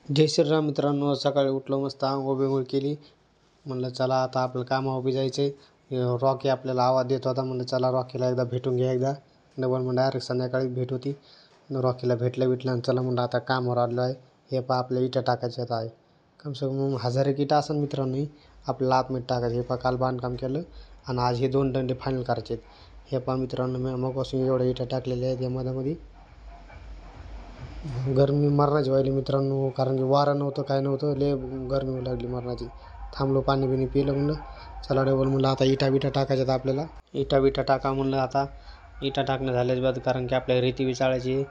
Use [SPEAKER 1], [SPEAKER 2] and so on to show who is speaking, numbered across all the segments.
[SPEAKER 1] जय श्रीराम मित्रांनो. सकाळी उठलो, मस्त अंघोळ बिंघोळ केली. म्हणलं चला आता आपलं कामावर बी जायचं आहे. रॉकी आपल्याला आवाज देत होता. म्हणलं चला रॉकीला एकदा भेटून घ्या. एकदा डबल म्हणलं डायरेक्ट संध्याकाळी भेट होती. रॉकीला भेटलं आणि चला म्हणलं आता कामावर आलो आहे. हे पहा आपल्या इटा टाकायच्यात आहे. कमसे कम 1000 एक इटा असेल मित्रांनो. आपल्याला आतमध्ये टाकायचे. हे पहा काल बांधकाम केलं आणि आज हे 2 दंडे फायनल करायचे आहेत. हे पहा मित्रांनो, मी मगापासून एवढ्या इटा टाकलेल्या आहेत. यामध्ये गरमी मरणाची व्हायली मित्रांनो, कारण की वारं नव्हतं, काय नव्हतं. लय गरमी लागली मरणाची. थांबलो, पाणी बिणी पिलं. म्हणलं चला डबल म्हणलं आता इटा बिटा टाकायच्यात आपल्याला. इटा बिटा टाका म्हणलं आता. इटा टाकणं झाल्याच बाद, कारण की आपल्या रेती बी चाळायची.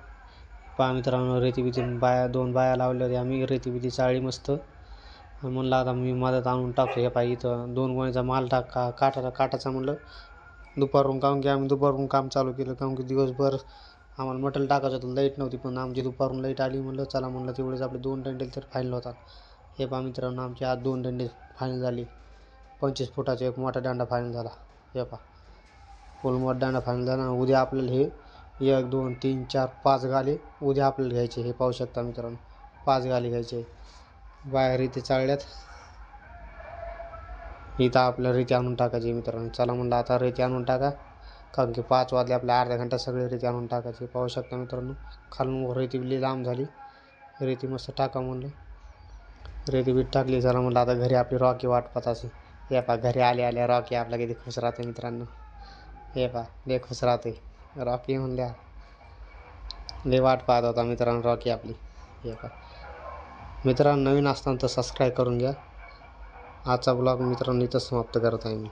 [SPEAKER 1] पहा मित्रांनो, रेती बिती 2 बाया लावल्या होत्या आम्ही. रेती बिती चाळली मस्त. म्हणलं आता मी मदत आणून टाकतो. हे पहा इथं 2 गोण्याचा माल काटाचा म्हणलं दुपारून, काहून की आम्ही दुपारून काम चालू केलं. काहून की दिवसभर आम्हाला मटेरियल टाकायचं होतं, लाईट नव्हती. पण आमची दुपारून लाईट आली. म्हणलं चला म्हणलं तेवढेच आपले 2 दंडे तर फायनल होतात. हे पहा मित्रांनो, आमचे आज 2 दंडे फायनल झाले. 25 फुटाचा एक मोठा दांडा फायनल झाला. हे पहा फुल मोठा दांडा फायनल झाला. उद्या आपल्याला हे 1 2 3 4 5 गाले उद्या आपल्याला घ्यायचे. हे पाहू शकता मित्रांनो, 5 गाले घ्यायचे. बाहेर इथे चाळल्यात. इथं आपल्याला रेती आणून टाकायची मित्रांनो. चला म्हणलं आता रेती आणून टाका, कारण की 5 वाजले. आपल्या अर्ध्या घंटा सगळे रेती आणून टाकायची. पाहू शकता मित्रांनो, खालून रेती लई लांब झाली. रेती मस्त टाका म्हणलं. रेती बीट टाकली. चला म्हणलं आता घरी आपली रॉकी वाट पाहत असेल. हे पहा घरी आल्या रॉकी आपला किती खुश राहते मित्रांनो. हे पहा लय खुश राहते रॉकी. म्हणल्या लय वाट पाहत होता मित्रांनो रॉकी आपली. हे पहा मित्रांनो, नवीन असताना तर सबस्क्राईब करून घ्या. आजचा ब्लॉग मित्रांनो इथं समाप्त करत आहे मी.